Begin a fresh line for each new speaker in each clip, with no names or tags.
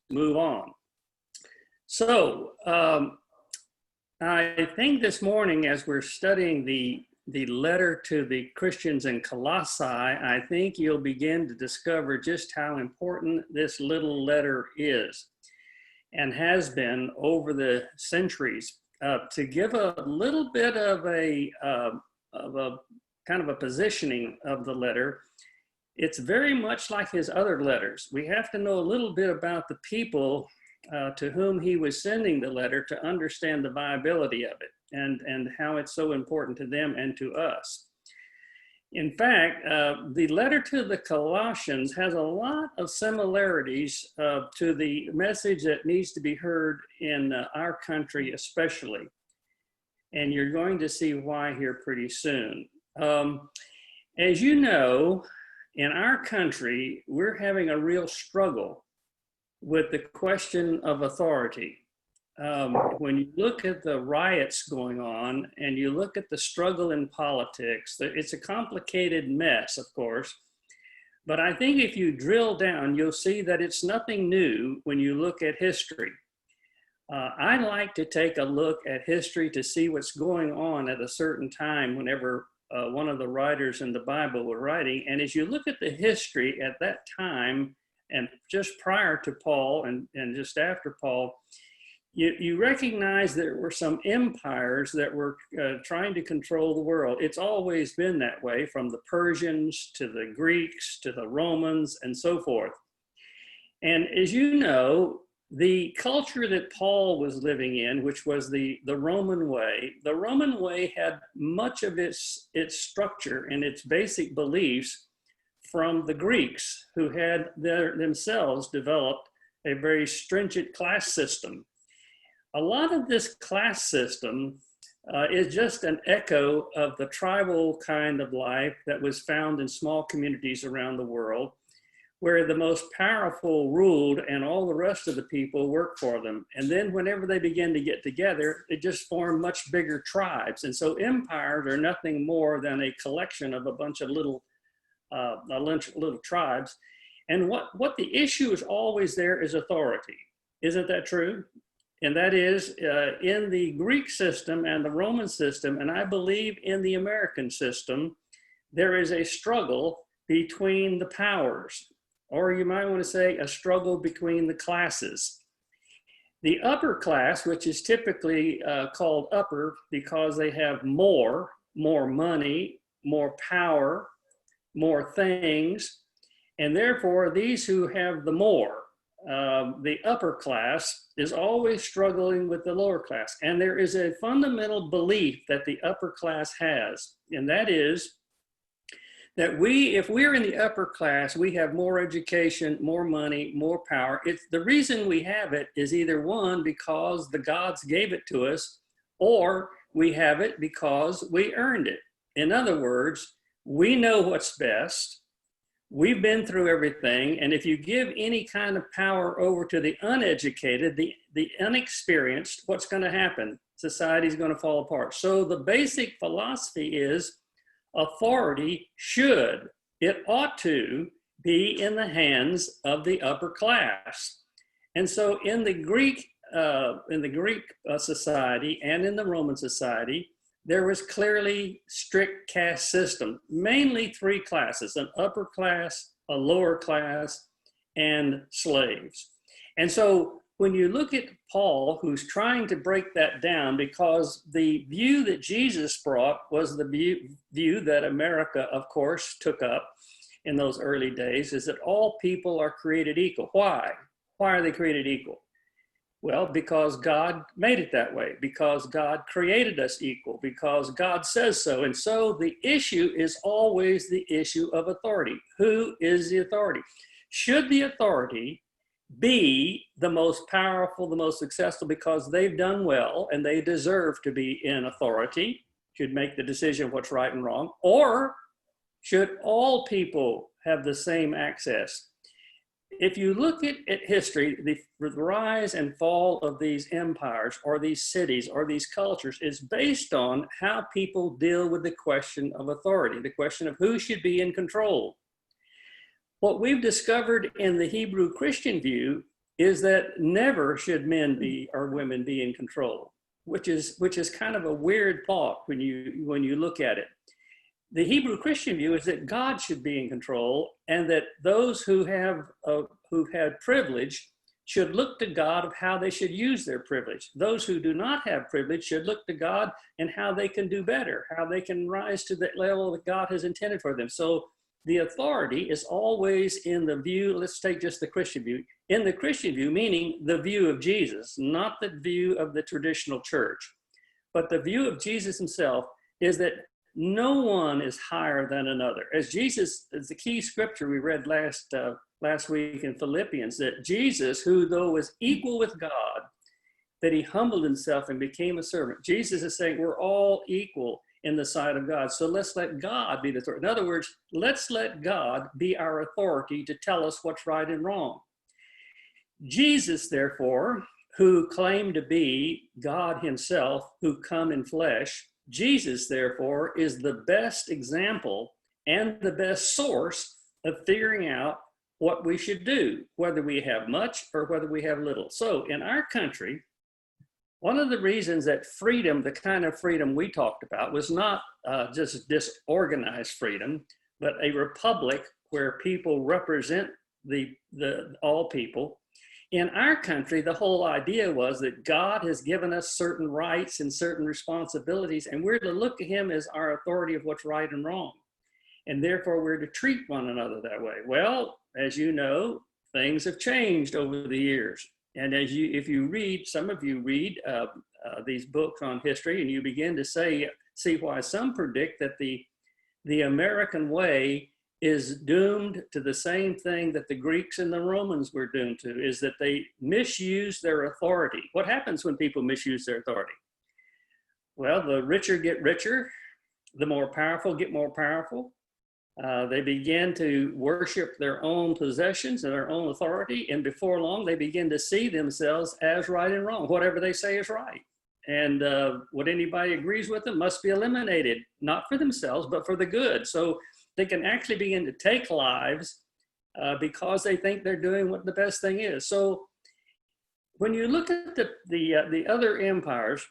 move on. So I think this morning, as we're studying the letter to the Christians in Colossae, I think you'll begin to discover just how important this little letter is and has been over the centuries. To give a little bit of a kind of a positioning of the letter, it's very much like his other letters. We have to know a little bit about the people to whom he was sending the letter to understand the viability of it and how it's so important to them and to us. In fact, the letter to the Colossians has a lot of similarities to the message that needs to be heard in our country especially. And you're going to see why here pretty soon. As you know, in our country, we're having a real struggle with the question of authority. When you look at the riots going on and you look at the struggle in politics, it's a complicated mess, of course. But I think if you drill down, you'll see that it's nothing new when you look at history. I like to take a look at history to see what's going on at a certain time whenever one of the writers in the Bible were writing. And as you look at the history at that time, and just prior to Paul and just after Paul, you recognize there were some empires that were trying to control the world. It's always been that way, from the Persians to the Greeks to the Romans and so forth. And as you know, the culture that Paul was living in, which was the Roman way had much of its structure and its basic beliefs from the Greeks, who had themselves developed a very stringent class system. A lot of this class system is just an echo of the tribal kind of life that was found in small communities around the world, where the most powerful ruled and all the rest of the people worked for them. And then whenever they began to get together, it just formed much bigger tribes. And so empires are nothing more than a collection of a bunch of little tribes. And what the issue is always there is authority. Isn't that true? And that is in the Greek system and the Roman system, and I believe in the American system, there is a struggle between the powers, or you might want to say a struggle between the classes. The upper class, which is typically called upper because they have more money, more power, more things, and therefore these who have the more, the upper class, is always struggling with the lower class. And there is a fundamental belief that the upper class has, and that is that if we're in the upper class, we have more education, more money, more power. The reason we have it is either one, because the gods gave it to us, or we have it because we earned it. In other words, we know what's best. We've been through everything. And if you give any kind of power over to the uneducated, the unexperienced, what's going to happen? Society's going to fall apart. So the basic philosophy is authority ought to be in the hands of the upper class. And so in the Greek society and in the Roman society, there was clearly strict caste system, mainly three classes: an upper class, a lower class, and slaves. And so when you look at Paul, who's trying to break that down, because the view that Jesus brought was the view that America, of course, took up in those early days, is that all people are created equal. Why? Why are they created equal? Well, because God made it that way, because God created us equal, because God says so. And so the issue is always the issue of authority. Who is the authority? Should the authority be the most powerful, the most successful because they've done well and they deserve to be in authority, should make the decision of what's right and wrong? Or should all people have the same access? If you look at history, the rise and fall of these empires or these cities or these cultures is based on how people deal with the question of authority, the question of who should be in control. What we've discovered in the Hebrew Christian view is that never should men be or women be in control, which is kind of a weird thought when you look at it. The Hebrew Christian view is that God should be in control, and that those who've had privilege should look to God of how they should use their privilege. Those who do not have privilege should look to God and how they can do better, how they can rise to the level that God has intended for them. So the authority is always in the view, let's take just the Christian view, in the Christian view, meaning the view of Jesus, not the view of the traditional church. But the view of Jesus himself is that no one is higher than another. As Jesus, as the key scripture we read last week in Philippians, that Jesus, who though was equal with God, that he humbled himself and became a servant. Jesus is saying we're all equal in the sight of God. So let's let God be the authority. In other words, let's let God be our authority to tell us what's right and wrong. Jesus, therefore, who claimed to be God himself, who come in flesh, Jesus, therefore, is the best example and the best source of figuring out what we should do, whether we have much or whether we have little. So in our country, one of the reasons that freedom, the kind of freedom we talked about, was not just disorganized freedom, but a republic where people represent the all people. In our country, the whole idea was that God has given us certain rights and certain responsibilities, and we're to look at him as our authority of what's right and wrong. And therefore, we're to treat one another that way. Well, as you know, things have changed over the years. And if you read, some of you read these books on history, and you begin to see why some predict that the American way is doomed to the same thing that the Greeks and the Romans were doomed to, is that they misuse their authority. What happens when people misuse their authority? Well, the richer get richer, the more powerful get more powerful. They begin to worship their own possessions and their own authority, and before long, they begin to see themselves as right and wrong. Whatever they say is right. And what anybody agrees with them must be eliminated, not for themselves, but for the good. So they can actually begin to take lives because they think they're doing what the best thing is. So when you look at the other empires,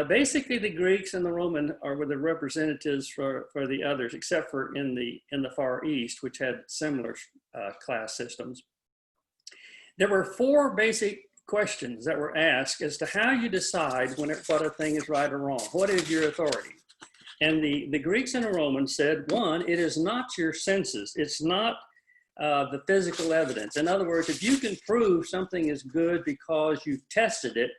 basically the Greeks and the Roman were the representatives for the others, except for in the Far East, which had similar class systems. There were four basic questions that were asked as to how you decide what a thing is right or wrong. What is your authority? And the Greeks and the Romans said, one, it is not your senses. It's not the physical evidence. In other words, if you can prove something is good because you've tested it,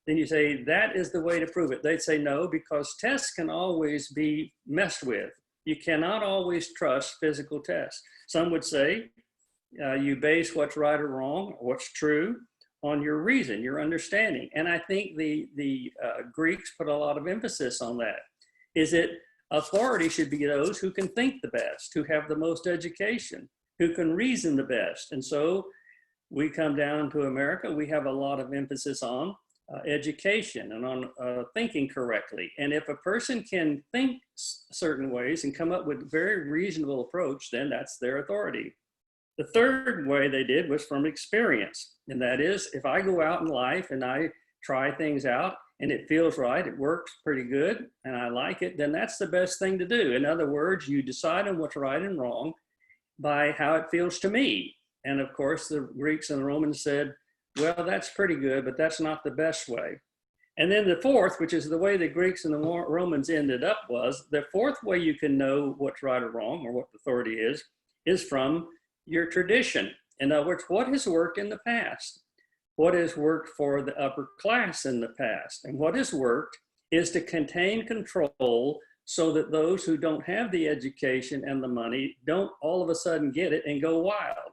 then you say that is the way to prove it. They'd say no, because tests can always be messed with. You cannot always trust physical tests. Some would say you base what's right or wrong, or what's true, on your reason, your understanding. And I think the Greeks put a lot of emphasis on that. Is that authority should be those who can think the best, who have the most education, who can reason the best. And so we come down to America, we have a lot of emphasis on education and on thinking correctly. And if a person can think certain ways and come up with a very reasonable approach, then that's their authority. The third way they did was from experience. And that is, if I go out in life and I try things out and it feels right, it works pretty good, and I like it, then that's the best thing to do. In other words, you decide on what's right and wrong by how it feels to me. And of course, the Greeks and the Romans said, well, that's pretty good, but that's not the best way. And then the fourth, which is the way the Greeks and the Romans ended up, was the fourth way you can know what's right or wrong, or what authority is from your tradition. In other words, what has worked in the past? What has worked for the upper class in the past? And what has worked is to contain control so that those who don't have the education and the money don't all of a sudden get it and go wild.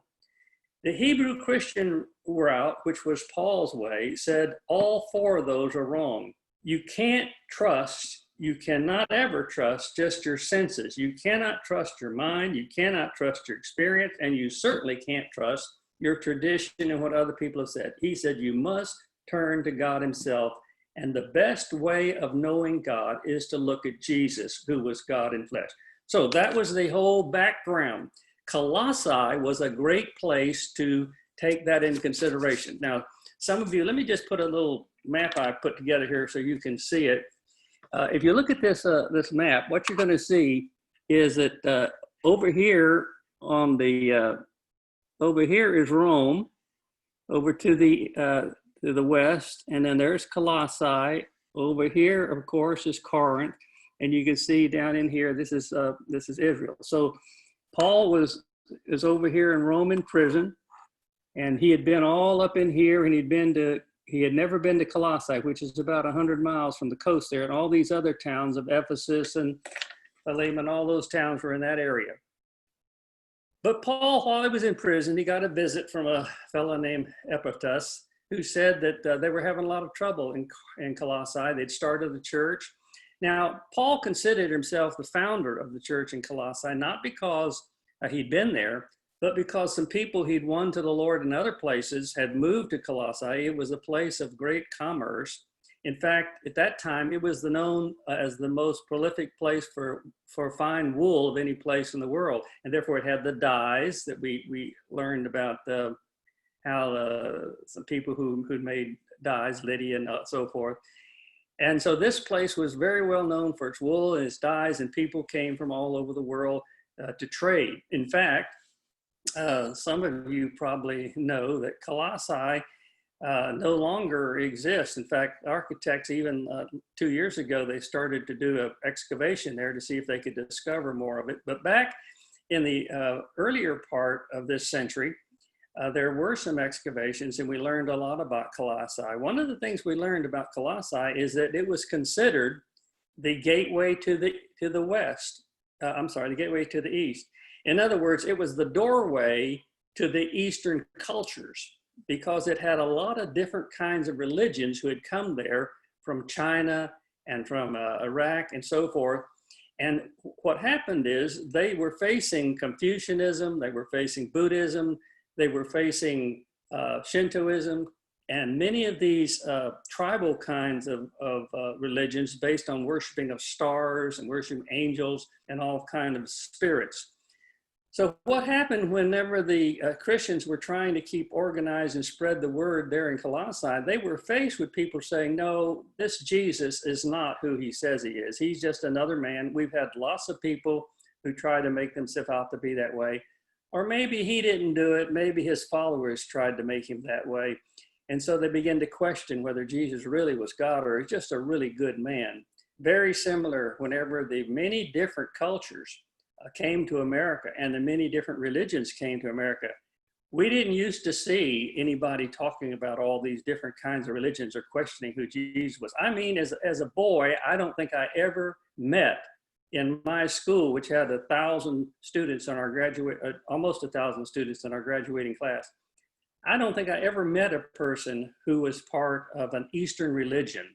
The Hebrew Christian route, which was Paul's way, said all four of those are wrong. You can't trust, you cannot ever trust just your senses. You cannot trust your mind, you cannot trust your experience, and you certainly can't trust your tradition and what other people have said. He said you must turn to God himself, and the best way of knowing God is to look at Jesus, who was God in flesh. So that was the whole background. Colossae was a great place to take that into consideration. Now, some of you, let me just put a little map I put together here so you can see it. If you look at this this map, what you're going to see is that over here on the over here is Rome, over to the west, and then there's Colossae. Over here, of course, is Corinth, and you can see down in here this is Israel. So Paul is over here in Rome in prison, and he had been all up in here, and he had never been to Colossae, which is about 100 miles from the coast there, and all these other towns of Ephesus and Philemon, all those towns were in that area. But Paul, while he was in prison, he got a visit from a fellow named Epaphras, who said that they were having a lot of trouble in Colossae. They'd started the church. Now, Paul considered himself the founder of the church in Colossae, not because he'd been there, but because some people he'd won to the Lord in other places had moved to Colossae. It was a place of great commerce. In fact, at that time, it was known as the most prolific place for fine wool of any place in the world. And therefore, it had the dyes that we learned about how some people who made dyes, Lydia and so forth. And so this place was very well known for its wool and its dyes, and people came from all over the world to trade. In fact, some of you probably know that Colossae no longer exists. In fact, architects even 2 years ago, they started to do an excavation there to see if they could discover more of it. But back in the earlier part of this century, there were some excavations, and we learned a lot about Colossae. One of the things we learned about Colossae is that it was considered the gateway to the west. The gateway to the east. In other words, it was the doorway to the Eastern cultures, because it had a lot of different kinds of religions who had come there from China and from Iraq and so forth. And what happened is they were facing Confucianism, they were facing Buddhism, they were facing Shintoism, and many of these tribal kinds of religions based on worshiping of stars and worshiping angels and all kinds of spirits. So what happened whenever the Christians were trying to keep organized and spread the word there in Colossae, they were faced with people saying, no, this Jesus is not who he says he is. He's just another man. We've had lots of people who try to make themselves out to be that way. Or maybe he didn't do it. Maybe his followers tried to make him that way. And so they began to question whether Jesus really was God or just a really good man. Very similar whenever the many different cultures came to America and the many different religions came to America. We didn't used to see anybody talking about all these different kinds of religions or questioning who Jesus was. I mean, as a boy, I don't think I ever met in my school, which had 1,000 students on our almost 1,000 students in our graduating class. I don't think I ever met a person who was part of an Eastern religion.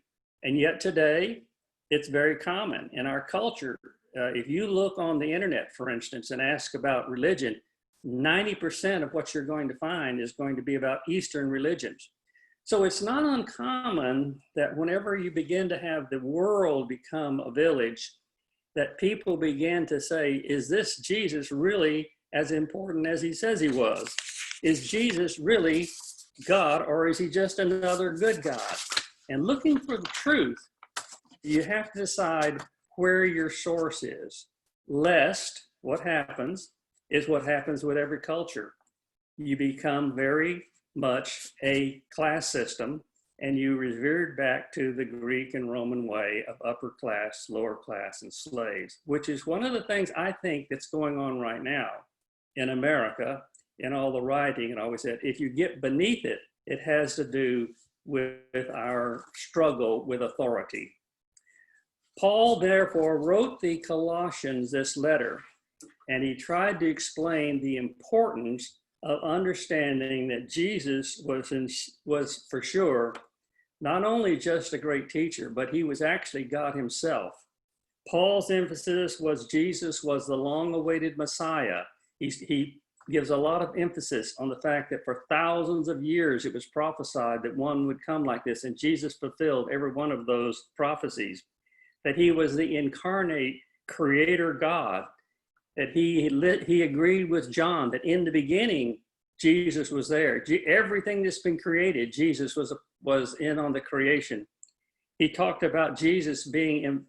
And yet today, it's very common in our culture. If you look on the internet, for instance, and ask about religion, 90% of what you're going to find is going to be about Eastern religions. So it's not uncommon that whenever you begin to have the world become a village, that people begin to say, is this Jesus really as important as he says he was? Is Jesus really God, or is he just another good God? And looking for the truth, you have to decide where your source is, lest what happens is what happens with every culture. You become very much a class system, and you revert back to the Greek and Roman way of upper class, lower class, and slaves, which is one of the things I think that's going on right now in America, in all the rioting. And I always said, if you get beneath it, it has to do with our struggle with authority. Paul, therefore, wrote the Colossians this letter, and he tried to explain the importance of understanding that Jesus was for sure not only just a great teacher, but he was actually God himself. Paul's emphasis was Jesus was the long-awaited Messiah. He gives a lot of emphasis on the fact that for thousands of years it was prophesied that one would come like this, and Jesus fulfilled every one of those prophecies. That he was the incarnate creator God, that he agreed with John that in the beginning Jesus was there. Everything that's been created, Jesus was in on the creation. He talked about Jesus being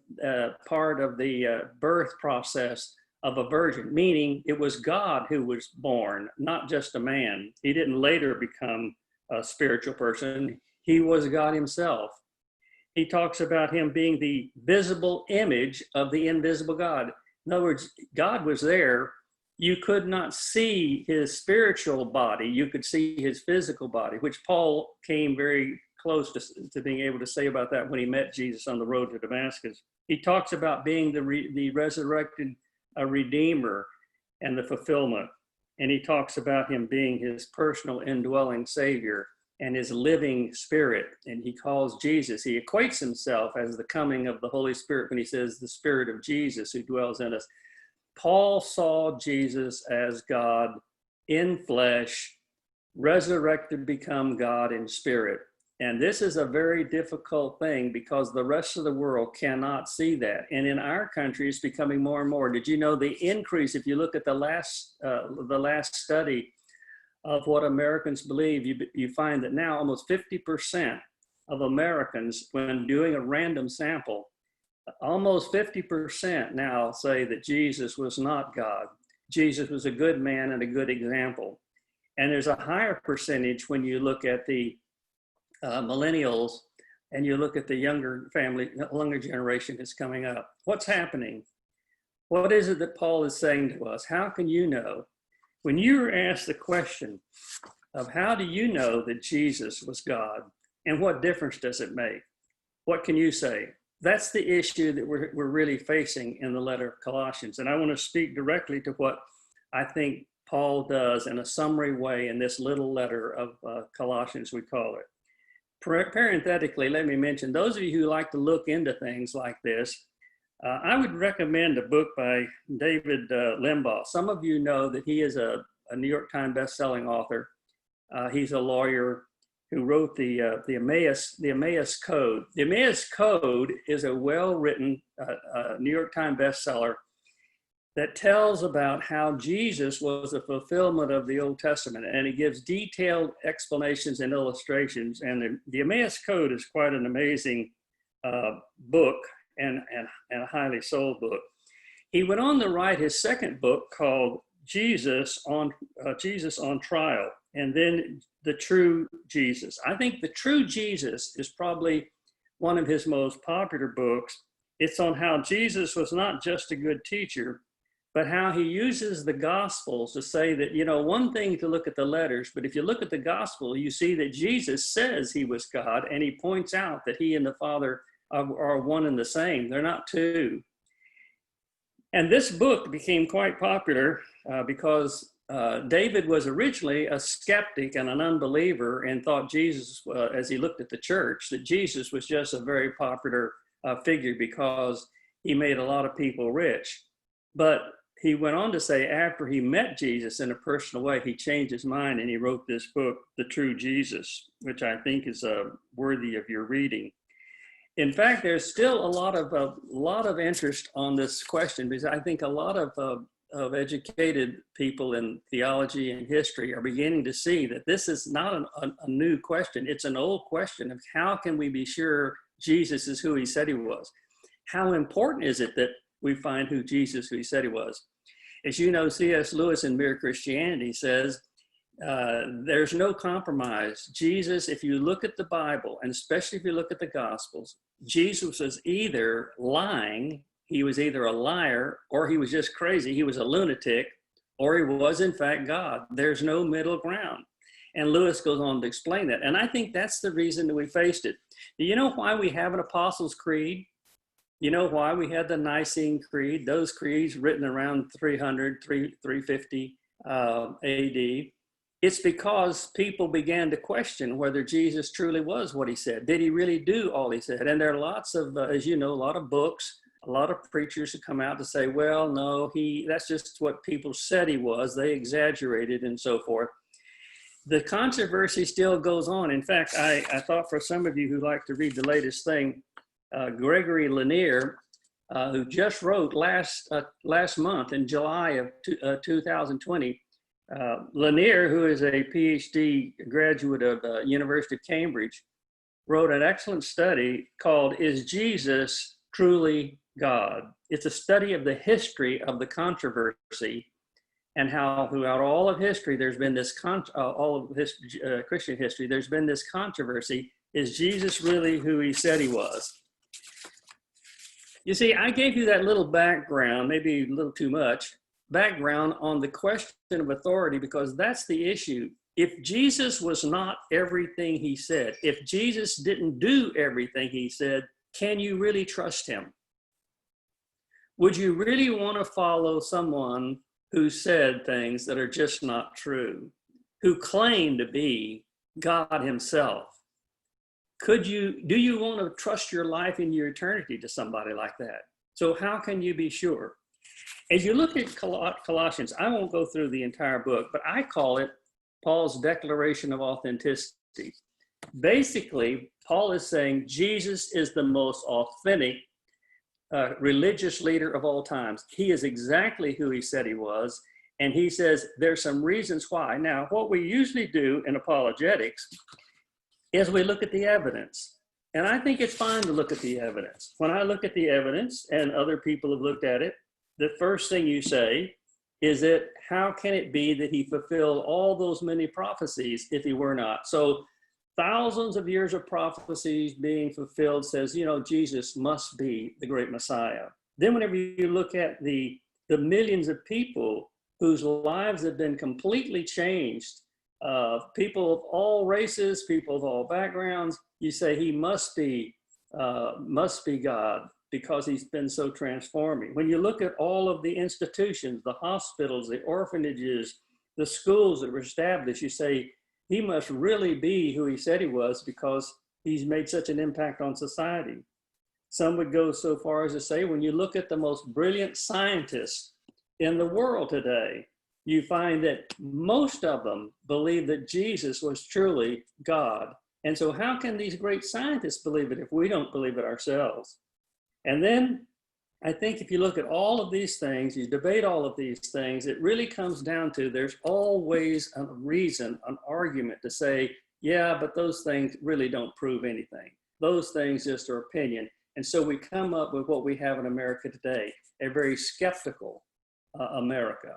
part of the birth process of a virgin, meaning it was God who was born, not just a man. He didn't later become a spiritual person. He was God himself. He talks about him being the visible image of the invisible God. In other words, God was there. You could not see his spiritual body. You could see his physical body, which Paul came very close to being able to say about that when he met Jesus on the road to Damascus. He talks about being the resurrected Redeemer and the fulfillment. And he talks about him being his personal indwelling Savior and his living Spirit. And he calls Jesus, he equates himself as the coming of the Holy Spirit when he says the Spirit of Jesus who dwells in us. Paul saw Jesus as God in flesh, resurrected, become God in spirit. And this is a very difficult thing because the rest of the world cannot see that. And in our country, it's becoming more and more. Did you know the increase, if you look at the last study of what Americans believe, you find that now almost 50% of Americans, when doing a random sample, almost 50% now say that Jesus was not God. Jesus was a good man and a good example. And there's a higher percentage when you look at the millennials and you look at the younger generation that's coming up. What's happening? What is it that Paul is saying to us? How can you know? When you're asked the question of how do you know that Jesus was God and what difference does it make? What can you say? That's the issue that we're really facing in the letter of Colossians. And I want to speak directly to what I think Paul does in a summary way in this little letter of Colossians, we call it. Parenthetically, let me mention, those of you who like to look into things like this, I would recommend a book by David Limbaugh. Some of you know that he is a New York Times best-selling author. He's a lawyer who wrote the Emmaus Code. The Emmaus Code is a well-written New York Times bestseller that tells about how Jesus was a fulfillment of the Old Testament, and it gives detailed explanations and illustrations. And the Emmaus Code is quite an amazing book and a highly sold book. He went on to write his second book called Jesus on Trial, and then The True Jesus. I think The True Jesus is probably one of his most popular books. It's on how Jesus was not just a good teacher, but how he uses the Gospels to say that, you know, one thing to look at the letters, but if you look at the Gospel, you see that Jesus says he was God, and he points out that he and the Father are one and the same. They're not two. And this book became quite popular because David was originally a skeptic and an unbeliever and thought Jesus, as he looked at the church, that Jesus was just a very popular figure because he made a lot of people rich. But he went on to say after he met Jesus in a personal way, he changed his mind and he wrote this book, The True Jesus, which I think is worthy of your reading. In fact, there's still a lot of interest on this question because I think a lot of educated people in theology and history are beginning to see that this is not a new question. It's an old question of how can we be sure Jesus is who he said he was? How important is it that we find who Jesus, who he said he was? As you know, C.S. Lewis in Mere Christianity says, there's no compromise. Jesus, if you look at the Bible, and especially if you look at the Gospels, Jesus was either lying, he was either a liar, or he was just crazy, he was a lunatic, or he was in fact God. There's no middle ground. And Lewis goes on to explain that. And I think that's the reason that we faced it. Do you know why we have an Apostles' Creed? You know why we had the Nicene Creed? Those creeds written around 350 AD. It's because people began to question whether Jesus truly was what he said. Did he really do all he said? And there are lots of, as you know, a lot of books, a lot of preachers who come out to say, well, no, that's just what people said he was. They exaggerated and so forth. The controversy still goes on. In fact, I thought for some of you who like to read the latest thing, Gregory Lanier, who just wrote last month in July of 2020, Lanier, who is a Ph.D. graduate of the University of Cambridge, wrote an excellent study called "Is Jesus Truly God?" It's a study of the history of the controversy and how throughout all of history, there's been this, Christian history, there's been this controversy. Is Jesus really who he said he was? You see, I gave you that little background, maybe a little too much, background on the question of authority, because that's the issue. If Jesus was not everything he said, if Jesus didn't do everything he said, can you really trust him? Would you really want to follow someone who said things that are just not true, who claimed to be God himself? Do you want to trust your life and your eternity to somebody like that? So how can you be sure? As you look at Colossians, I won't go through the entire book, but I call it Paul's declaration of authenticity. Basically, Paul is saying Jesus is the most authentic religious leader of all times. He is exactly who he said he was. And he says there's some reasons why. Now, what we usually do in apologetics is we look at the evidence. And I think it's fine to look at the evidence. When I look at the evidence and other people have looked at it, the first thing you say is that how can it be that he fulfilled all those many prophecies if he were not? So thousands of years of prophecies being fulfilled says, Jesus must be the great Messiah. Then whenever you look at the millions of people whose lives have been completely changed, people of all races, people of all backgrounds, you say he must be God because he's been so transforming. When you look at all of the institutions, the hospitals, the orphanages, the schools that were established, you say, he must really be who he said he was because he's made such an impact on society. Some would go so far as to say, when you look at the most brilliant scientists in the world today, you find that most of them believe that Jesus was truly God. And so how can these great scientists believe it if we don't believe it ourselves? And then I think if you look at all of these things, you debate all of these things, it really comes down to there's always a reason, an argument to say, yeah, but those things really don't prove anything. Those things just are opinion. And so we come up with what we have in America today, a very skeptical America,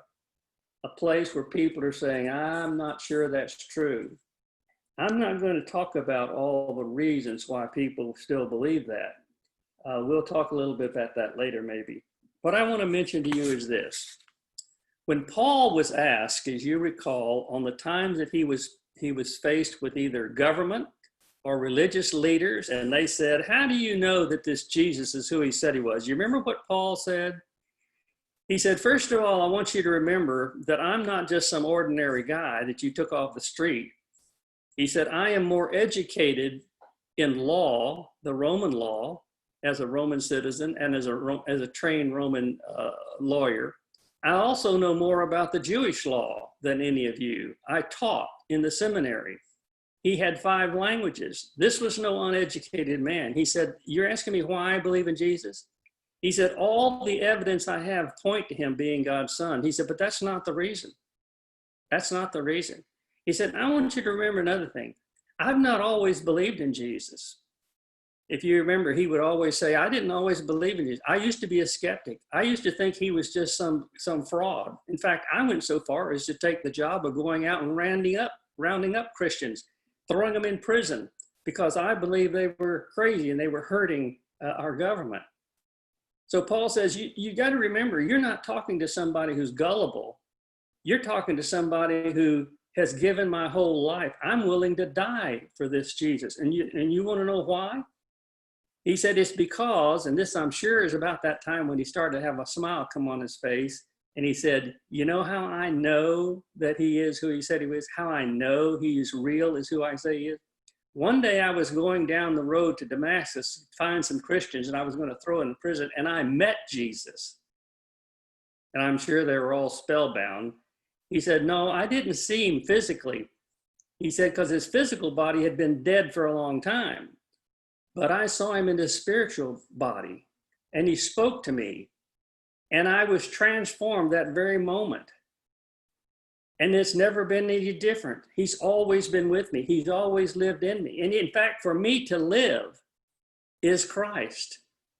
a place where people are saying, I'm not sure that's true. I'm not going to talk about all the reasons why people still believe that. We'll talk a little bit about that later, maybe. What I want to mention to you is this. When Paul was asked, as you recall, on the times that he was faced with either government or religious leaders, and they said, how do you know that this Jesus is who he said he was? You remember what Paul said? He said, first of all, I want you to remember that I'm not just some ordinary guy that you took off the street. He said, I am more educated in law, the Roman law, as a Roman citizen and as a trained Roman lawyer. I also know more about the Jewish law than any of you. I taught in the seminary. He had 5 languages. This was no uneducated man. He said, you're asking me why I believe in Jesus? He said, all the evidence I have point to him being God's son. He said, but that's not the reason. That's not the reason. He said, I want you to remember another thing. I've not always believed in Jesus. If you remember, he would always say, I didn't always believe in Jesus. I used to be a skeptic. I used to think he was just some fraud. In fact, I went so far as to take the job of going out and rounding up Christians, throwing them in prison, because I believed they were crazy and they were hurting our government. So Paul says, you got to remember, you're not talking to somebody who's gullible. You're talking to somebody who has given my whole life. I'm willing to die for this Jesus. And you want to know why? He said, it's because, and this I'm sure is about that time when he started to have a smile come on his face. And he said, you know how I know that he is who he said he was? How I know he is real is who I say he is? One day I was going down the road to Damascus to find some Christians and I was going to throw in prison, and I met Jesus. And I'm sure they were all spellbound. He said, no, I didn't see him physically. He said, because his physical body had been dead for a long time. But I saw him in his spiritual body, and he spoke to me, and I was transformed that very moment. And it's never been any different. He's always been with me. He's always lived in me. And in fact, for me to live is Christ.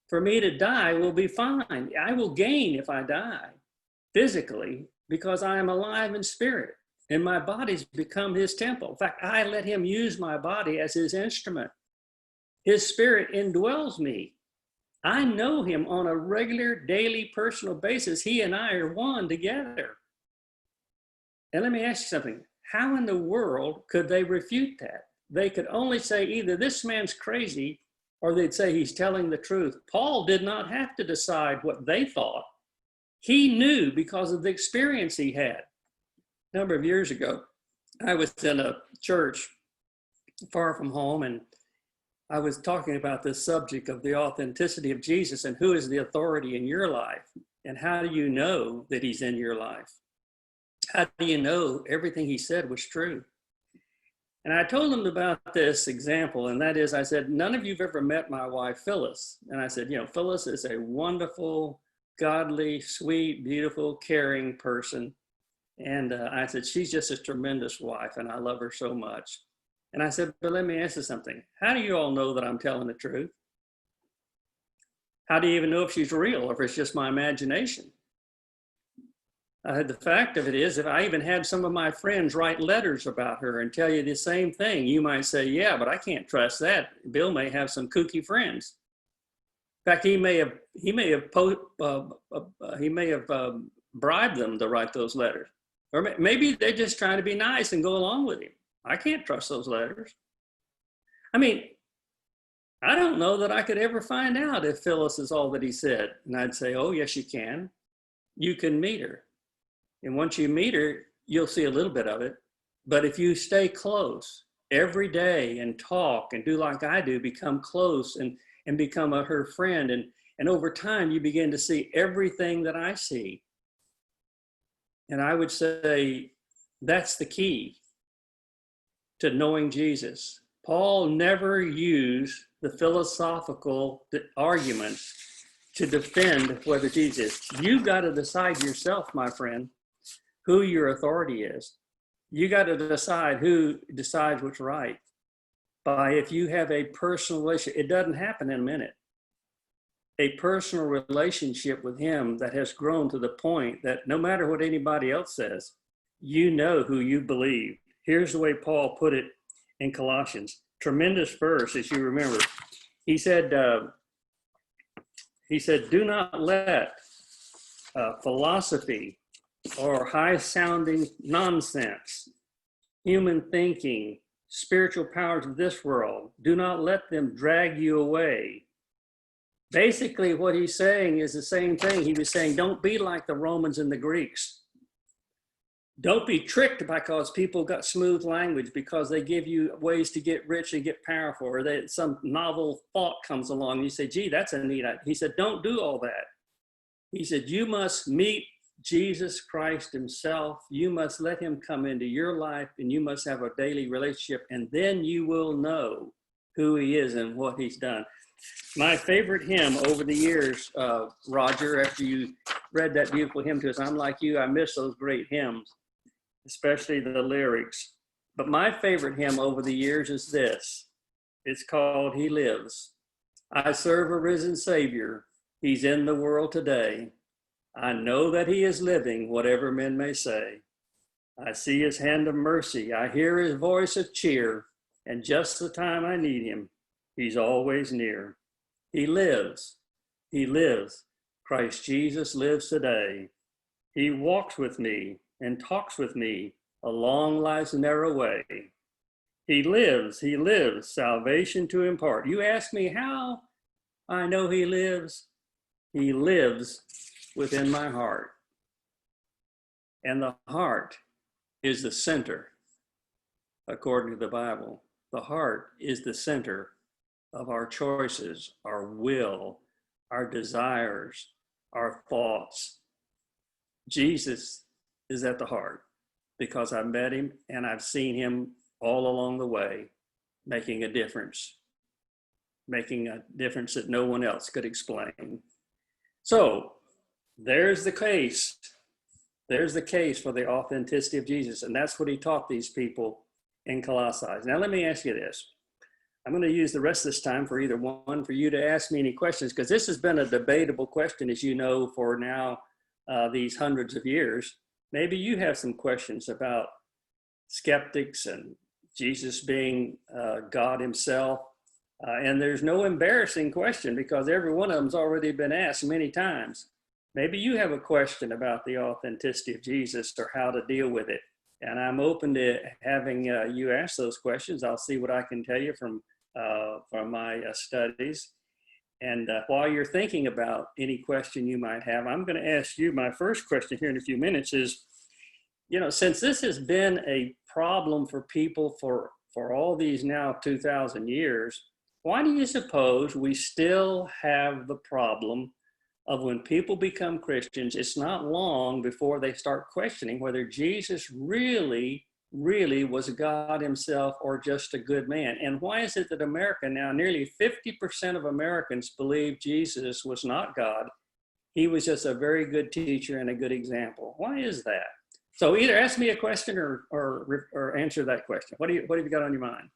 For me to die will be fine. I will gain if I die physically because I am alive in spirit and my body's become his temple. In fact, I let him use my body as his instrument. His spirit indwells me. I know him on a regular, daily, personal basis. He and I are one together. And let me ask you something. How in the world could they refute that? They could only say either this man's crazy or they'd say he's telling the truth. Paul did not have to decide what they thought. He knew because of the experience he had. A number of years ago, I was in a church far from home, and I was talking about this subject of the authenticity of Jesus and who is the authority in your life, and how do you know that he's in your life? How do you know everything he said was true? And I told them about this example, and that is, I said, none of you've ever met my wife, Phyllis. And I said, Phyllis is a wonderful, godly, sweet, beautiful, caring person. And I said, she's just a tremendous wife, and I love her so much. And I said, but let me ask you something. How do you all know that I'm telling the truth? How do you even know if she's real or if it's just my imagination? The fact of it is, if I even had some of my friends write letters about her and tell you the same thing, you might say, yeah, but I can't trust that. Bill may have some kooky friends. In fact, he may have bribed them to write those letters. Or maybe they're just trying to be nice and go along with him. I can't trust those letters. I mean, I don't know that I could ever find out if Phyllis is all that he said. And I'd say, oh, yes, you can. You can meet her. And once you meet her, you'll see a little bit of it. But if you stay close every day and talk and do like I do, become close and become her friend. And over time, you begin to see everything that I see. And I would say that's the key to knowing Jesus. Paul never used the philosophical arguments to defend whether Jesus is. You've got to decide yourself, my friend, who your authority is. You got to decide who decides what's right. By if you have a personal relationship, it doesn't happen in a minute. A personal relationship with him that has grown to the point that no matter what anybody else says, you know who you believe. Here's the way Paul put it in Colossians. Tremendous verse, as you remember. He said, do not let philosophy or high-sounding nonsense, human thinking, spiritual powers of this world, do not let them drag you away. Basically, what he's saying is the same thing. He was saying, don't be like the Romans and the Greeks. Don't be tricked because people got smooth language, because they give you ways to get rich and get powerful, or some novel thought comes along and you say, gee, that's a neat idea. He said, don't do all that. He said, you must meet Jesus Christ himself. You must let him come into your life, and you must have a daily relationship, and then you will know who he is and what he's done. My favorite hymn over the years, Roger, after you read that beautiful hymn to us, I'm like you, I miss those great hymns, especially the lyrics. But my favorite hymn over the years is this. It's called He Lives. I serve a risen Savior. He's in the world today. I know that he is living, whatever men may say. I see his hand of mercy. I hear his voice of cheer. And just the time I need him, he's always near. He lives. He lives. Christ Jesus lives today. He walks with me and talks with me along life's narrow way. He lives, salvation to impart. You ask me how I know he lives? He lives within my heart. And the heart is the center, according to the Bible. The heart is the center of our choices, our will, our desires, our thoughts. Jesus is at the heart because I met him and I've seen him all along the way, making a difference that no one else could explain. So there's the case There's the case for the authenticity of Jesus. And that's what he taught these people in Colossae. Now, let me ask you this. I'm going to use the rest of this time for either one, for you to ask me any questions, because this has been a debatable question, as you know, for now these hundreds of years. Maybe you have some questions about skeptics and Jesus being God himself. And there's no embarrassing question because every one of them's already been asked many times. Maybe you have a question about the authenticity of Jesus or how to deal with it. And I'm open to having you ask those questions. I'll see what I can tell you from my studies. And while you're thinking about any question you might have, I'm going to ask you my first question here in a few minutes is, since this has been a problem for people for all these now 2,000 years, why do you suppose we still have the problem of when people become Christians, it's not long before they start questioning whether Jesus really was God himself or just a good man? And why is it that America now, nearly 50% of Americans believe Jesus was not God? He was just a very good teacher and a good example. Why is that? So either ask me a question or answer that question. What have you got on your mind?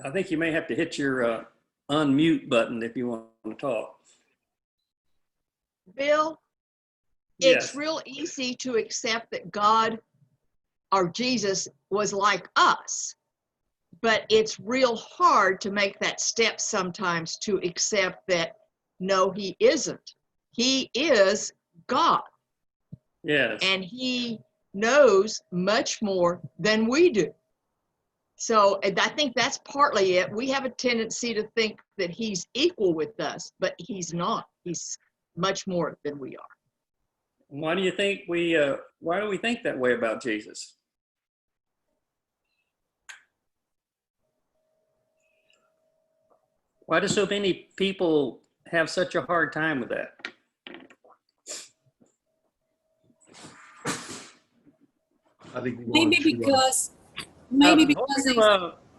I think you may have to hit your unmute button if you want to talk.
Bill,
Yes.
It's real easy to accept that God or Jesus was like us, but it's real hard to make that step sometimes to accept that, no, he isn't. He is God.
Yes.
And he knows much more than we do. So I think that's partly it. We have a tendency to think that he's equal with us, but he's not. He's much more than we are.
Why do you think why do we think that way about Jesus? Why do so many people have such a hard time with that?
I think
Maybe because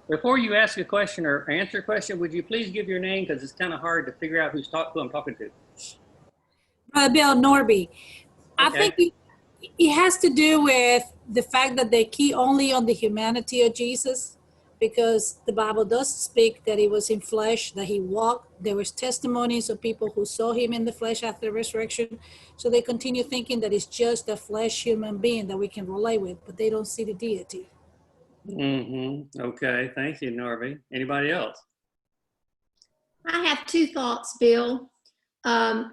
Before you ask a question or answer a question, would you please give your name, because it's kind of hard to figure out who I'm talking to.
Brother Bill Norby, I
Okay.
think it has to do with the fact that they key only on the humanity of Jesus, because the Bible does speak that he was in flesh, that he walked. There was testimonies of people who saw him in the flesh after the resurrection. So they continue thinking that it's just a flesh human being that we can relate with, but they don't see the deity.
Mm-hmm. Okay. Thank you, Norby. Anybody else?
I have two thoughts, Bill,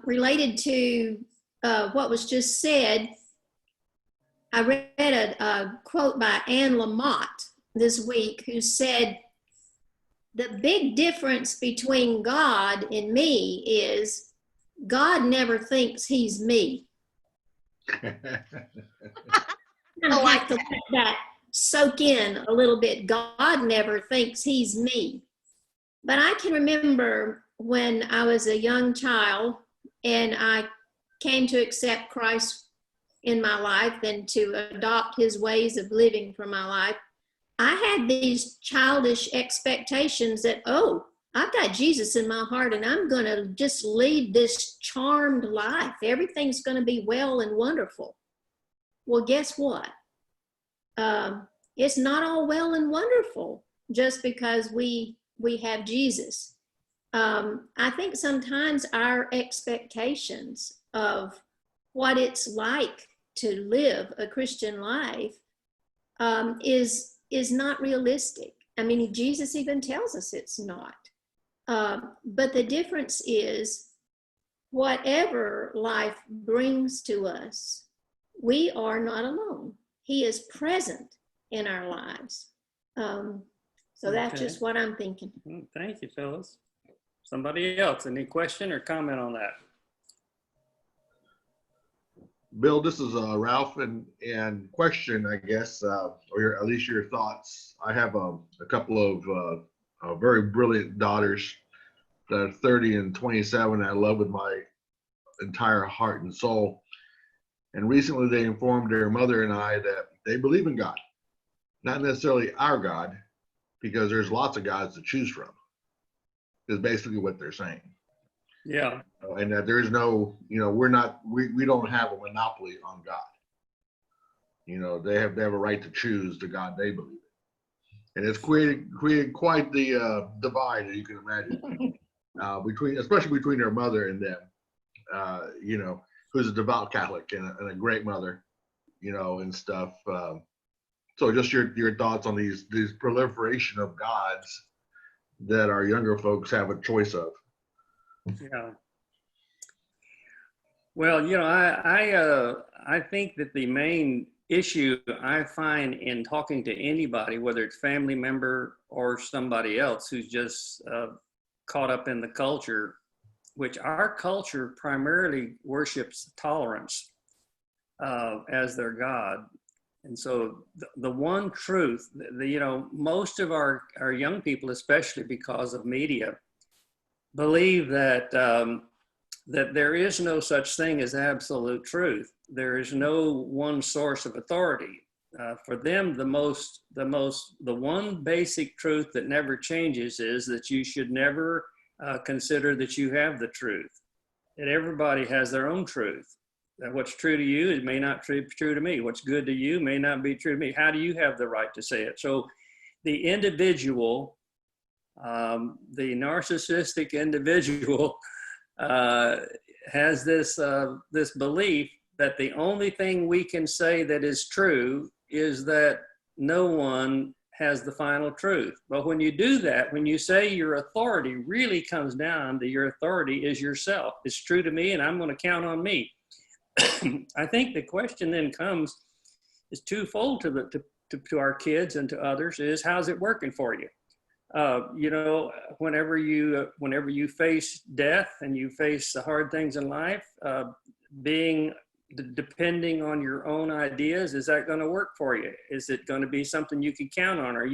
related to what was just said. I read a quote by Anne Lamott this week, who said, the big difference between God and me is God never thinks he's me. I like to let that soak in a little bit. God never thinks he's me. But I can remember when I was a young child and I came to accept Christ in my life and to adopt his ways of living for my life. I had these childish expectations that, oh, I've got Jesus in my heart and I'm going to just lead this charmed life. Everything's going to be well and wonderful. Well, guess what? It's not all well and wonderful just because we have Jesus. I think sometimes our expectations of what it's like to live a Christian life is not realistic. I mean, Jesus even tells us it's not. But the difference is, whatever life brings to us, we are not alone. He is present in our lives. So that's just what I'm thinking.
Thank you, Phyllis. Somebody else, any question or comment on that?
Bill, this is Ralph, and question, I guess, or at least your thoughts. I have a couple of very brilliant daughters that are 30 and 27. I love with my entire heart and soul. And recently they informed their mother and I that they believe in God, not necessarily our God, because there's lots of gods to choose from, is basically what they're saying.
Yeah.
And that there's no, we don't have a monopoly on God. They have a right to choose the God they believe in. And it's created quite the divide, as you can imagine, especially between their mother and them, who's a devout Catholic and a great mother, and stuff. So just your thoughts on these proliferation of gods that our younger folks have a choice of.
Yeah. Well, I think that the main issue I find in talking to anybody, whether it's family member or somebody else who's just caught up in the culture, which our culture primarily worships tolerance as their God. And so the one truth, most of our young people, especially because of media, believe that that there is no such thing as absolute truth. There is no one source of authority. For them, the one basic truth that never changes is that you should never consider that you have the truth. That everybody has their own truth. That what's true to you, it may not be true to me. What's good to you may not be true to me. How do you have the right to say it? So the individual, the narcissistic individual has this belief that the only thing we can say that is true is that no one has the final truth. But when you do that, when you say your authority really comes down to your authority is yourself. It's true to me and I'm going to count on me. I think the question then is twofold to our kids and to others is, how's it working for you? Whenever you face death and you face the hard things in life, depending on your own ideas, is that going to work for you? Is it going to be something you can count on? Are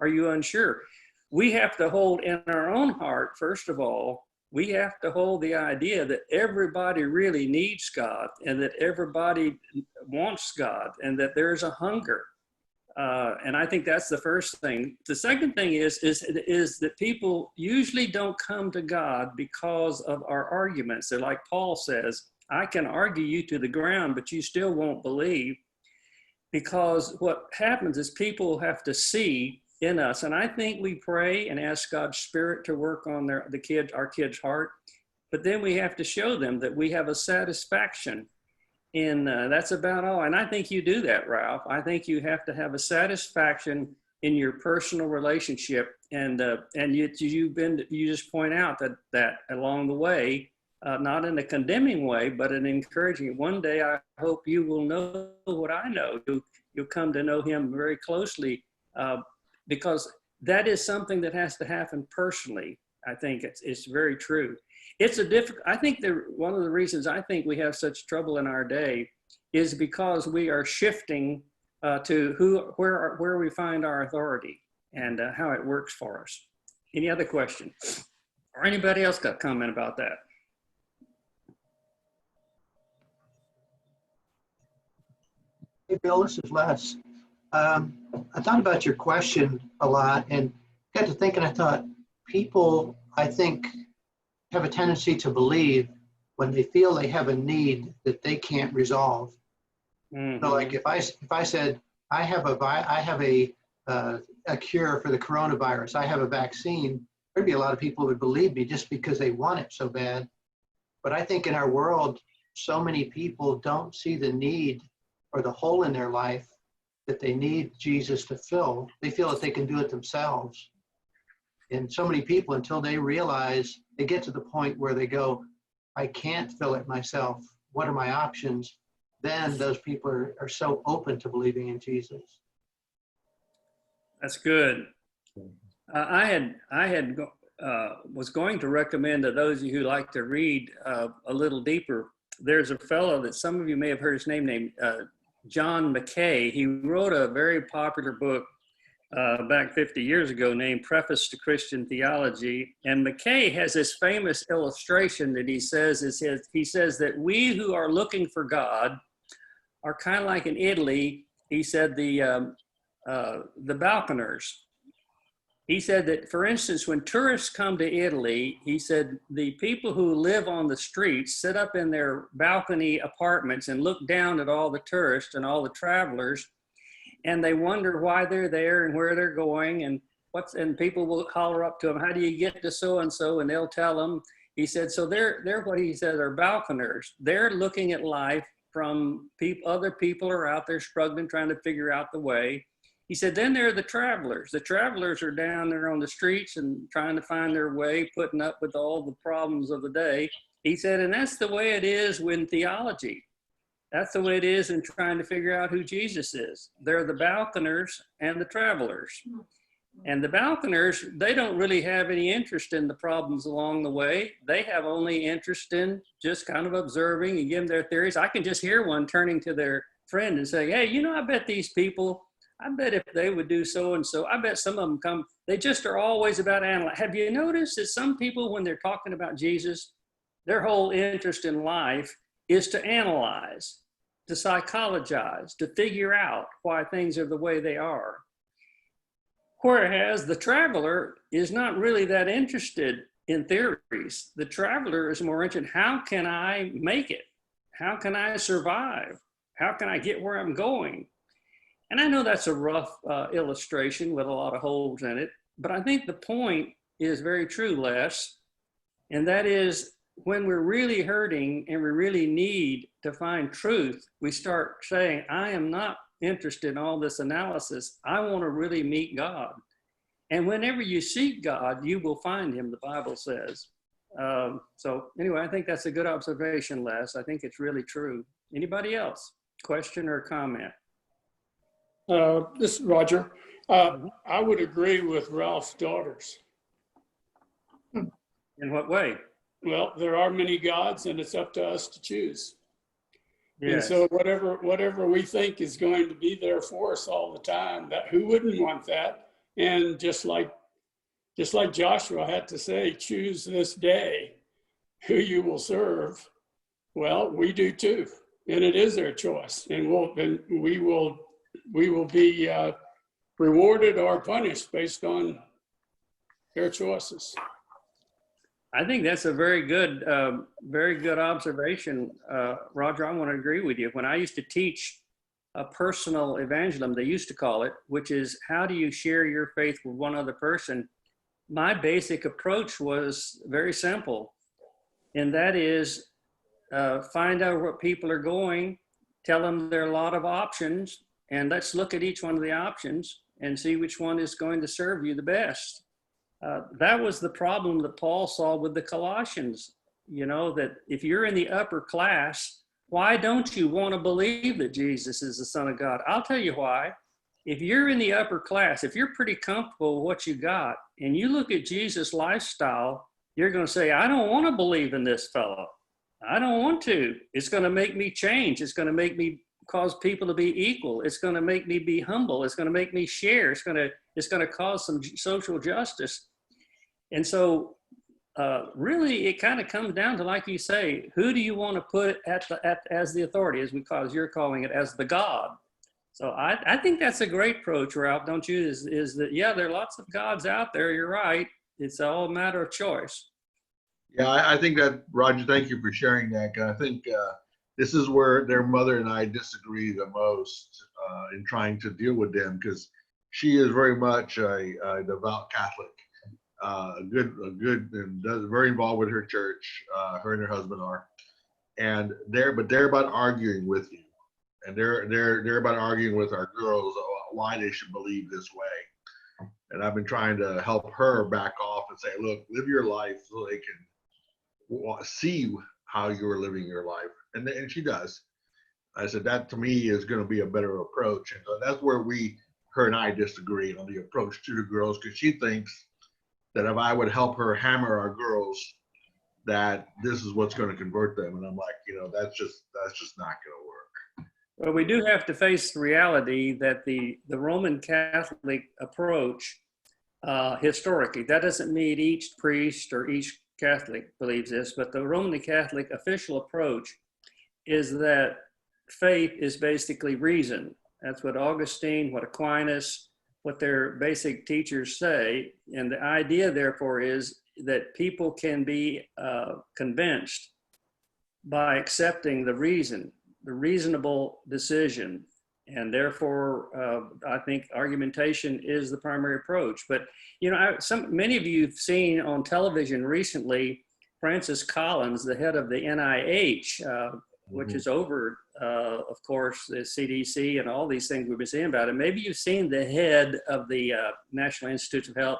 you unsure? We have to hold in our own heart, first of all, we have to hold the idea that everybody really needs God and that everybody wants God and that there's a hunger. And I think that's the first thing. The second thing is that people usually don't come to God because of our arguments. They're like Paul says, I can argue you to the ground, but you still won't believe, because what happens is people have to see in us. And I think we pray and ask God's Spirit to work on our kids' heart, but then we have to show them that we have a satisfaction. And that's about all. And I think you do that, Ralph. I think you have to have a satisfaction in your personal relationship. And you just point out that along the way, not in a condemning way, but an encouraging. One day, I hope you will know what I know. You'll come to know Him very closely, because that is something that has to happen personally. I think it's very true. It's I think one of the reasons I think we have such trouble in our day is because we are shifting to where we find our authority and how it works for us. Any other question? Or anybody else got a comment about that?
Hey, Bill, this is Les. I thought about your question a lot and got to thinking, I thought people, I think, have a tendency to believe when they feel they have a need that they can't resolve. Mm-hmm. So like if I said, I have a cure for the coronavirus, I have a vaccine, there'd be a lot of people who would believe me just because they want it so bad. But I think in our world, so many people don't see the need or the hole in their life that they need Jesus to fill. They feel that they can do it themselves. And so many people, until they realize, they get to the point where they go, I can't fill it myself. What are my options? Then those people are so open to believing in Jesus.
That's good. I was going to recommend to those of you who like to read a little deeper. There's a fellow that some of you may have heard his name named John Mackay. He wrote a very popular book back 50 years ago named Preface to Christian Theology. And Mackay has this famous illustration that he says that we who are looking for God are kind of like in Italy. He said the balconers. He said that, for instance, when tourists come to Italy, he said the people who live on the streets sit up in their balcony apartments and look down at all the tourists and all the travelers, and they wonder why they're there and where they're going and and people will holler up to them, how do you get to so-and-so? And they'll tell them. He said, so they're what he said are balconers. They're looking at life from other people are out there struggling, trying to figure out the way. He said, then there are the travelers. The travelers are down there on the streets and trying to find their way, putting up with all the problems of the day. He said, and that's the way it is with theology. That's the way it is in trying to figure out who Jesus is. They're the balconers and the travelers. And the balconers, they don't really have any interest in the problems along the way. They have only interest in just kind of observing and giving their theories. I can just hear one turning to their friend and saying, hey, you know, I bet these people, I bet if they would do so-and-so, I bet some of them come, they just are always about analyzing. Have you noticed that some people, when they're talking about Jesus, their whole interest in life is to analyze, to psychologize, to figure out why things are the way they are. Whereas the traveler is not really that interested in theories. The traveler is more interested in how can I make it? How can I survive? How can I get where I'm going? And I know that's a rough illustration with a lot of holes in it, but I think the point is very true, Les, and that is when we're really hurting and we really need to find truth, we start saying, I am not interested in all this analysis. I want to really meet God. And whenever you seek God, you will find him, the Bible says. So anyway, I think that's a good observation, Les. I think it's really true. Anybody else? Question or comment?
This is Roger. I would agree with Ralph's daughters.
In what way?
Well, there are many gods, and it's up to us to choose.
Yes.
And so whatever we think is going to be there for us all the time, that who wouldn't want that? And just like Joshua had to say, choose this day who you will serve. Well, we do too, and it is their choice, and we will be rewarded or punished based on their choices.
I think that's a very good observation, Roger. I want to agree with you. When I used to teach a personal evangelism, they used to call it, which is how do you share your faith with one other person? My basic approach was very simple, and that is find out what people are going, tell them there are a lot of options, and let's look at each one of the options and see which one is going to serve you the best. That was the problem that Paul saw with the Colossians. You know, that if you're in the upper class, why don't you want to believe that Jesus is the Son of God? I'll tell you why. If you're in the upper class, if you're pretty comfortable with what you got, and you look at Jesus' lifestyle, you're going to say, I don't want to believe in this fellow. I don't want to. It's going to make me change. It's going to make me cause people to be equal. It's going to make me be humble. It's going to make me share. It's going to cause some social justice. And so really it kind of comes down to, like you say, who do you want to put as the authority, as you're calling it, as the God? So I think that's a great approach, Ralph, don't you? Is that, yeah, there are lots of gods out there. You're right. It's all a matter of choice.
Yeah, I think that, Roger, thank you for sharing that. I think this is where their mother and I disagree the most in trying to deal with them, because she is very much a devout Catholic, good, and very involved with her church. Her and her husband are, and they're about arguing with you, and they're about arguing with our girls why they should believe this way. And I've been trying to help her back off and say, look, live your life so they can see how you're living your life. And she does. I said, that to me is going to be a better approach. And so that's where her and I disagree on the approach to the girls, because she thinks that if I would help her hammer our girls, that this is what's going to convert them. And I'm like, that's just not going to work.
Well, we do have to face the reality that the Roman Catholic approach, historically, that doesn't mean each priest or each Catholic believes this, but the Roman Catholic official approach is that faith is basically reason. That's what Augustine, what Aquinas, what their basic teachers say. And the idea, therefore, is that people can be convinced by accepting the reasonable decision. And therefore, I think argumentation is the primary approach. But, you know, many of you have seen on television recently, Francis Collins, the head of the NIH, which is over, of course, the CDC and all these things we've been saying about it. Maybe you've seen the head of the National Institutes of Health,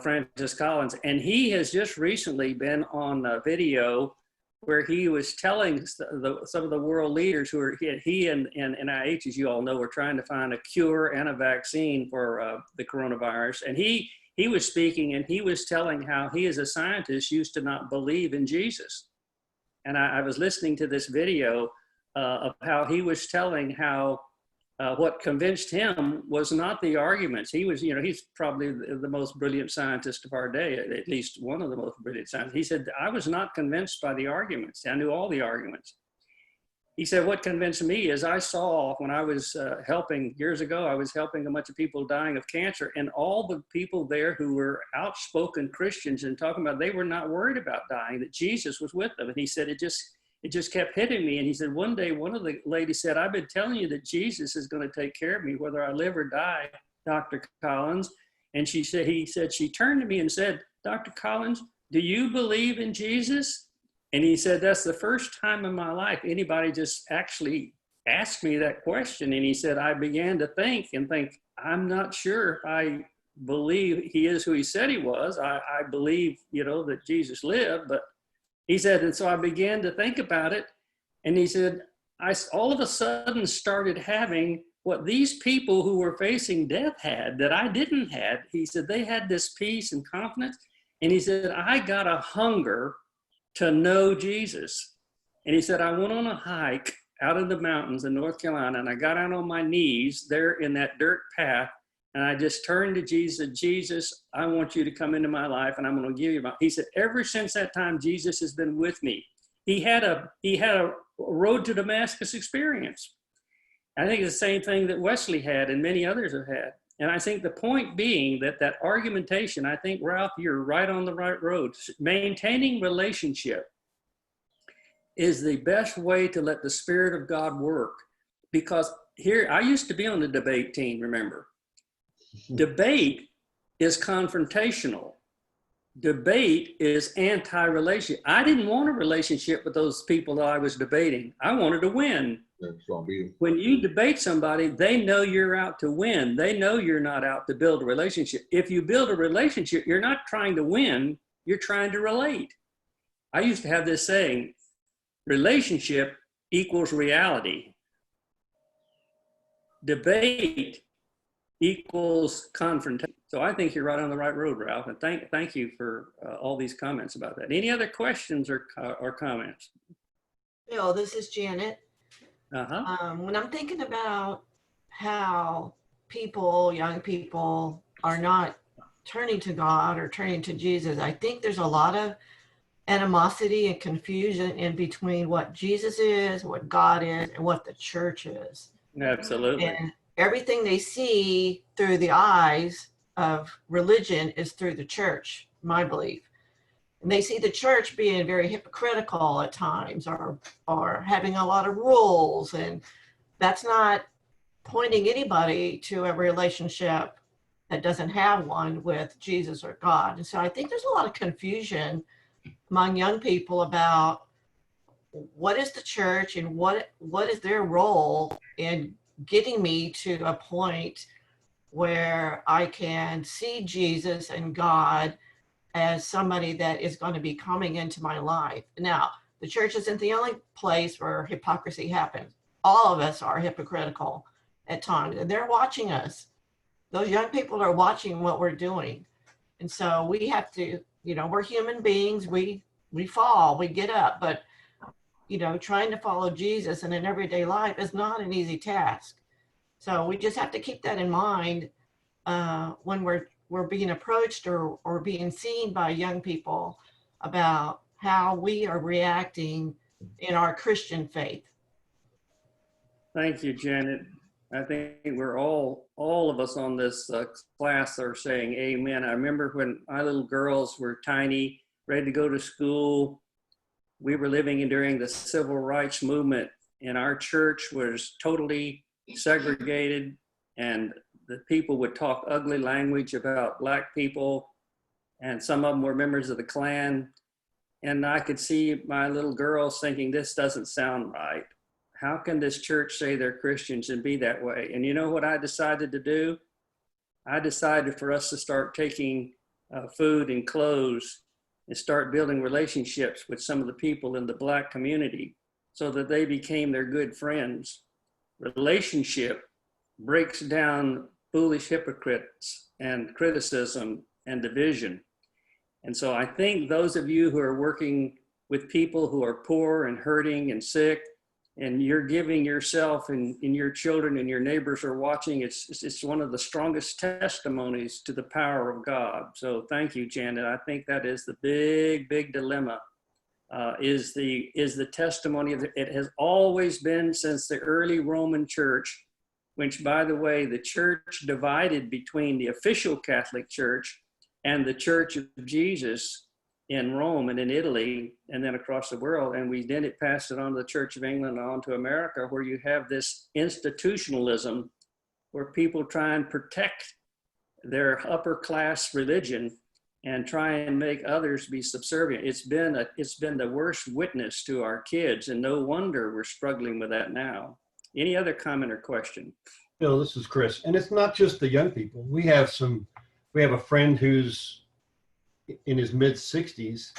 Francis Collins, and he has just recently been on a video where he was telling some of the world leaders who are, he and NIH, as you all know, were trying to find a cure and a vaccine for the coronavirus. And he was speaking, and he was telling how he as a scientist used to not believe in Jesus. And I was listening to this video of how he was telling how what convinced him was not the arguments. He was, you know, he's probably the most brilliant scientist of our day, at least one of the most brilliant scientists. He said, I was not convinced by the arguments. I knew all the arguments. He said, what convinced me is I saw when I was helping years ago, I was helping a bunch of people dying of cancer, and all the people there who were outspoken Christians and talking about they were not worried about dying, that Jesus was with them. And he said, it just kept hitting me. And he said, one day, one of the ladies said, I've been telling you that Jesus is going to take care of me, whether I live or die, Dr. Collins. And he said, she turned to me and said, Dr. Collins, do you believe in Jesus? And he said, that's the first time in my life anybody just actually asked me that question. And he said, I began to think, I'm not sure if I believe he is who he said he was. I believe, you know, that Jesus lived, but he said, and so I began to think about it. And he said, I all of a sudden started having what these people who were facing death had that I didn't have. He said, they had this peace and confidence. And he said, I got a hunger to know Jesus. And he said, I went on a hike out in the mountains in North Carolina, and I got out on my knees there in that dirt path. And I just turned to Jesus and said, Jesus, I want you to come into my life, and I'm going to give you my. He said, ever since that time, Jesus has been with me. He had a road to Damascus experience. I think it's the same thing that Wesley had and many others have had. And I think the point being that argumentation, I think, Ralph, you're right on the right road. Maintaining relationship is the best way to let the Spirit of God work. Because here, I used to be on the debate team, remember. Debate is confrontational. Debate is anti-relationship. I didn't want a relationship with those people that I was debating. I wanted to win. When you debate somebody, they know you're out to win. They know you're not out to build a relationship. If you build a relationship, you're not trying to win, you're trying to relate. I used to have this saying, relationship equals reality. Debate equals confrontation. So I think you're right on the right road, Ralph. And thank you for all these comments about that. Any other questions or comments?
Bill, this is Janet.
Uh-huh.
When I'm thinking about how people, young people, are not turning to God or turning to Jesus, I think there's a lot of animosity and confusion in between what Jesus is, what God is, and what the church is.
Absolutely.
And everything they see through the eyes of religion is through the church, my belief. And they see the church being very hypocritical at times, or having a lot of rules, and that's not pointing anybody to a relationship that doesn't have one with Jesus or God. And so I think there's a lot of confusion among young people about what is the church and what is their role in getting me to a point where I can see Jesus and God as somebody that is going to be coming into my life. Now, the church isn't the only place where hypocrisy happens. All of us are hypocritical at times, and they're watching us. Those young people are watching what we're doing. And so we have to, you know, we're human beings. We fall, we get up, but, you know, trying to follow Jesus in an everyday life is not an easy task. So we just have to keep that in mind when we're being approached or being seen by young people about how we are reacting in our Christian faith.
Thank you, Janet. I think we're all of us on this class are saying amen. I remember when my little girls were tiny, ready to go to school. We were living during the civil rights movement, and our church was totally segregated, and the people would talk ugly language about Black people, and some of them were members of the Klan. And I could see my little girls thinking, this doesn't sound right. How can this church say they're Christians and be that way? And you know what I decided to do? I decided for us to start taking food and clothes and start building relationships with some of the people in the Black community so that they became their good friends. Relationship breaks down foolish hypocrites and criticism and division. And so I think those of you who are working with people who are poor and hurting and sick, and you're giving yourself and your children and your neighbors are watching, it's one of the strongest testimonies to the power of God. So thank you, Janet. I think that is the big dilemma, is the testimony of it has always been since the early Roman Church, which, by the way, the church divided between the official Catholic Church and the Church of Jesus in Rome and in Italy and then across the world. And then it passed it on to the Church of England and on to America, where you have this institutionalism where people try and protect their upper class religion and try and make others be subservient. It's been the worst witness to our kids, and no wonder we're struggling with that now. Any other comment or question?
Bill, this is Chris. And it's not just the young people. We have a friend who's in his mid 60s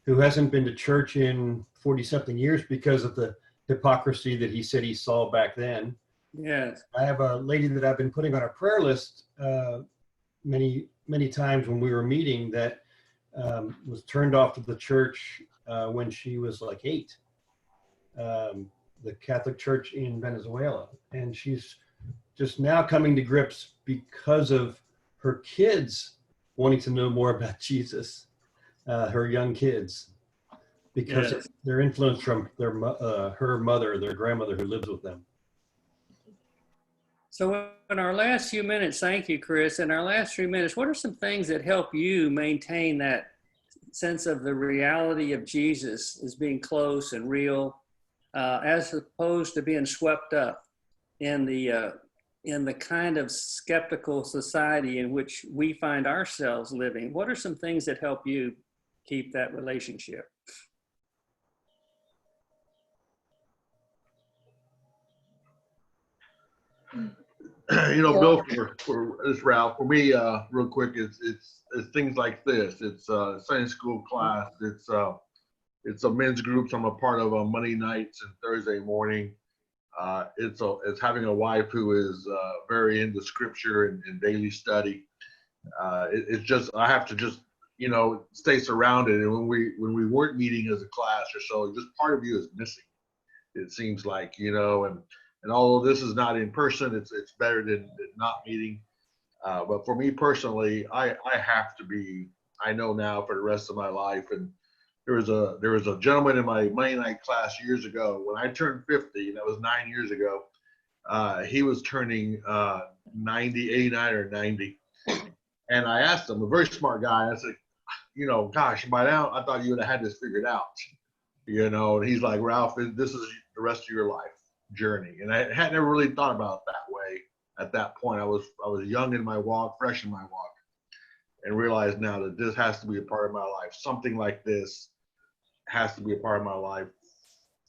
who hasn't been to church in 40 something years because of the hypocrisy that he said he saw back then.
Yes.
I have a lady that I've been putting on our prayer list many times when we were meeting that was turned off of the church when she was like 8, the Catholic Church in Venezuela. And she's just now coming to grips because of her kids wanting to know more about Jesus, her young kids, because
Yes.
they're influenced from her mother, their grandmother who lives with them.
So in our last few minutes, thank you, Chris. In our last 3 minutes, what are some things that help you maintain that sense of the reality of Jesus as being close and real, as opposed to being swept up in the kind of skeptical society in which we find ourselves living? What are some things that help you keep that relationship?
You know, Bill, for this, Ralph, for me, real quick, it's things like this. It's Sunday school class. It's a men's group I'm a part of on Monday nights and Thursday morning. It's having a wife who is very into scripture and daily study. It's just, I have to just, you know, stay surrounded. And when we weren't meeting as a class or so, just part of you is missing. It seems like, you know, and although this is not in person, it's better than not meeting. But for me personally, I have to be, I know now for the rest of my life. And there was a gentleman in my Monday night class years ago when I turned 50, and that was 9 years ago. He was turning 90, 89 or 90. And I asked him, a very smart guy, I said, you know, gosh, by now I thought you would have had this figured out. You know, and he's like, Ralph, this is the rest of your life journey. And I had never really thought about it that way at that point. I was young in my walk, fresh in my walk, and realized now that this has to be a part of my life. Something like this has to be a part of my life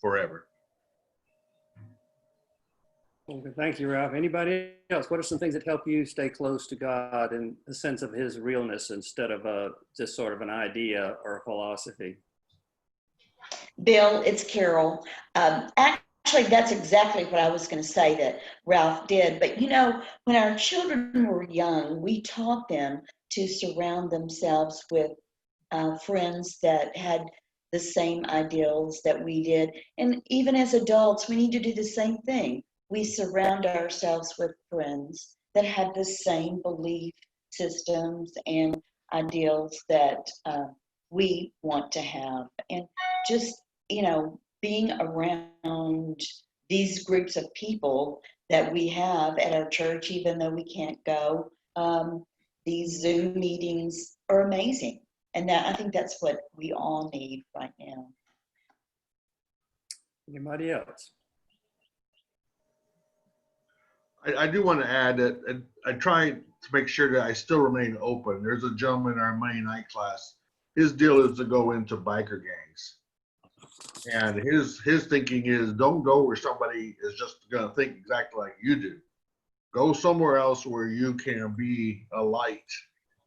forever.
Okay, thank you, Ralph. Anybody else? What are some things that help you stay close to God in the sense of his realness instead of just sort of an idea or a philosophy?
Bill, it's Carol. Actually, that's exactly what I was going to say that Ralph did. But, you know, when our children were young, we taught them to surround themselves with friends that had the same ideals that we did. And even as adults, we need to do the same thing. We surround ourselves with friends that have the same belief systems and ideals that we want to have. And just, you know, being around these groups of people that we have at our church, even though we can't go. These Zoom meetings are amazing. And I think that's what we all need right now.
Anybody else?
I do want to add that I try to make sure that I still remain open. There's a gentleman in our Monday night class. His deal is to go into biker gangs. And his thinking is, don't go where somebody is just going to think exactly like you do. Go somewhere else where you can be a light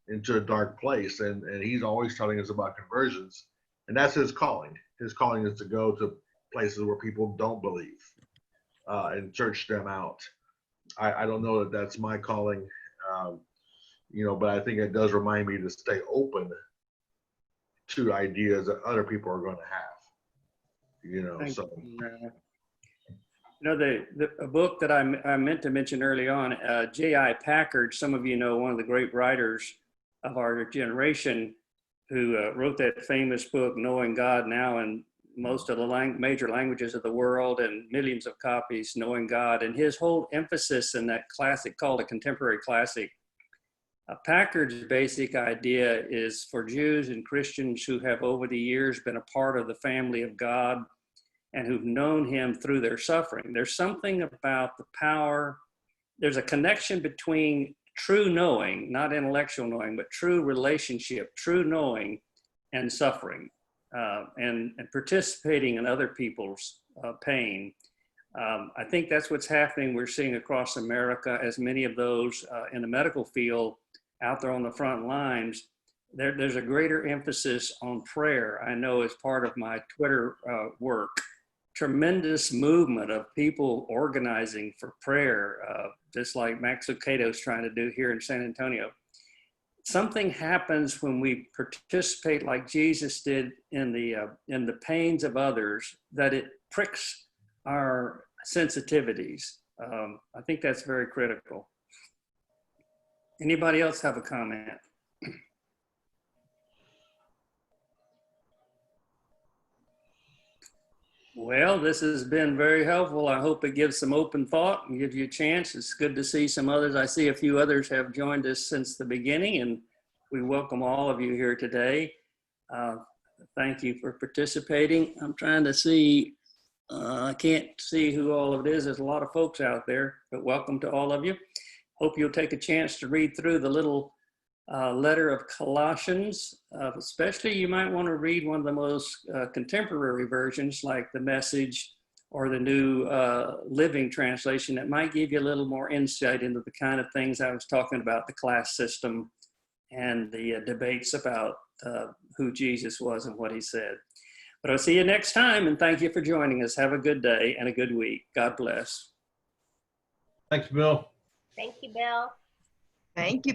into a dark place. And he's always telling us about conversions. And that's his calling. His calling is to go to places where people don't believe and search them out. I don't know that that's my calling, but I think it does remind me to stay open to ideas that other people are going to have.
Thank
So.
A book that I meant to mention early on, J.I. Packard, some of you know, one of the great writers of our generation, who wrote that famous book, Knowing God Now, in most of the major languages of the world and millions of copies, Knowing God. And his whole emphasis in that classic, called a contemporary classic, Packard's basic idea is for Jews and Christians who have over the years been a part of the family of God and who've known him through their suffering. There's something about the power, there's a connection between true knowing, not intellectual knowing, but true relationship, true knowing and suffering, and participating in other people's pain. I think that's what's happening. We're seeing across America, as many of those in the medical field out there on the front lines, there's a greater emphasis on prayer. I know as part of my Twitter work, tremendous movement of people organizing for prayer, just like Max Lucado's trying to do here in San Antonio. Something happens when we participate like Jesus did in the pains of others, that it pricks our sensitivities. I think that's very critical. Anybody else have a comment? Well, this has been very helpful. I hope it gives some open thought and gives you a chance. It's good to see some others. I see a few others have joined us since the beginning, and we welcome all of you here today. Thank you for participating. I'm trying to see, I can't see who all of it is. There's a lot of folks out there, but welcome to all of you. Hope you'll take a chance to read through the little letter of Colossians. Especially you might want to read one of the most contemporary versions, like the Message or the New Living Translation. That might give you a little more insight into the kind of things I was talking about, the class system and the debates about who Jesus was and what he said. But I'll see you next time, and thank you for joining us. Have a good day and a good week. God bless.
Thanks, Bill.
Thank you, Bill.
Thank you.